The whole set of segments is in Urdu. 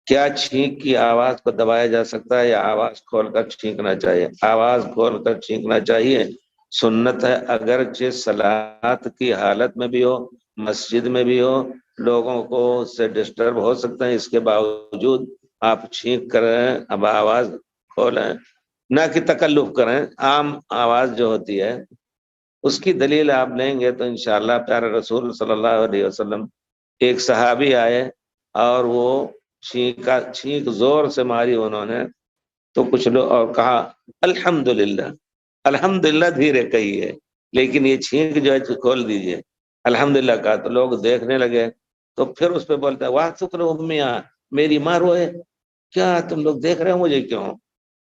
کیا چھینک کی آواز کو دبایا جا سکتا ہے یا آواز کھول کر چھینکنا چاہیے؟ آواز کھول کر چھینکنا چاہیے، سنت ہے، اگرچہ صلاۃ کی حالت میں بھی ہو، مسجد میں بھی ہو، لوگوں کو اس سے ڈسٹرب ہو سکتے ہیں، اس کے باوجود آپ چھینک کریں، اب آواز کھولیں، نہ کہ تکلف کریں، عام آواز جو ہوتی ہے اس کی دلیل آپ لیں گے تو انشاءاللہ پیارے رسول صلی اللہ علیہ وسلم، ایک صحابی آئے اور وہ چھینک زور سے ماری انہوں نے، تو کچھ لوگ اور کہا الحمدللہ، الحمدللہ دھیرے کہیے، لیکن یہ چھینک جو ہے کھول دیجئے، الحمدللہ کہا تو لوگ دیکھنے لگے، تو پھر اس پہ بولتے ہیں واہ شکر امیاں، میری ماں روئے، کیا تم لوگ دیکھ رہے ہو مجھے کیوں؟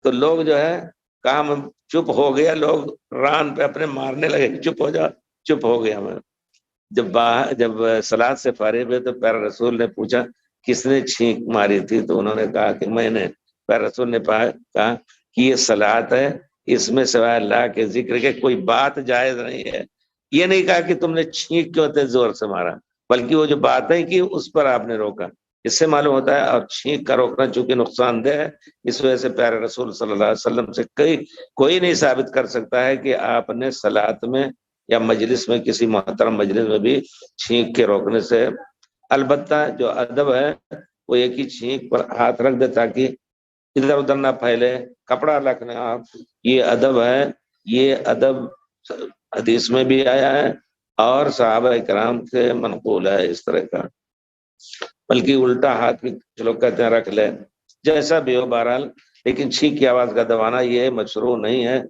تو لوگ جو ہے کام چپ ہو گیا، لوگ ران پہ اپنے مارنے لگے، چپ ہو جا، چپ ہو گیا میں۔ جب صلاۃ سے فارغ ہوئے تو پیارے رسول نے پوچھا کس نے چھینک ماری تھی، تو انہوں نے کہا کہ میں نے۔ پیارے رسول نے کہا کہ یہ صلاۃ ہے، اس میں سوائے اللہ کے ذکر کے کوئی بات جائز نہیں ہے۔ یہ نہیں کہا کہ تم نے چھینک کیوں اتنے زور سے مارا، بلکہ وہ جو باتیں کی اس پر آپ نے روکا۔ اس سے معلوم ہوتا ہے، اور چھینک کا روکنا چونکہ نقصان دہ ہے، اس وجہ سے پیارے رسول صلی اللہ علیہ وسلم سے کوئی نہیں ثابت کر سکتا ہے کہ آپ نے صلاۃ میں یا مجلس میں، کسی محترم مجلس میں بھی چھینک کے روکنے سے۔ البتہ جو ادب ہے وہ ایک ہی چھینک پر ہاتھ رکھ دے تاکہ ادھر ادھر نہ پھیلے، کپڑا رکھنے آپ، یہ ادب ہے، یہ ادب حدیث میں بھی آیا ہے اور صحابہ کرام سے منقول ہے اس طرح کا۔ بلکہ الٹا ہاتھ بھی لوگ کہتے ہیں رکھ لے، جیسا بھی ہو بہرحال، لیکن چھینک کی آواز کا دبانا یہ مشروع نہیں ہے،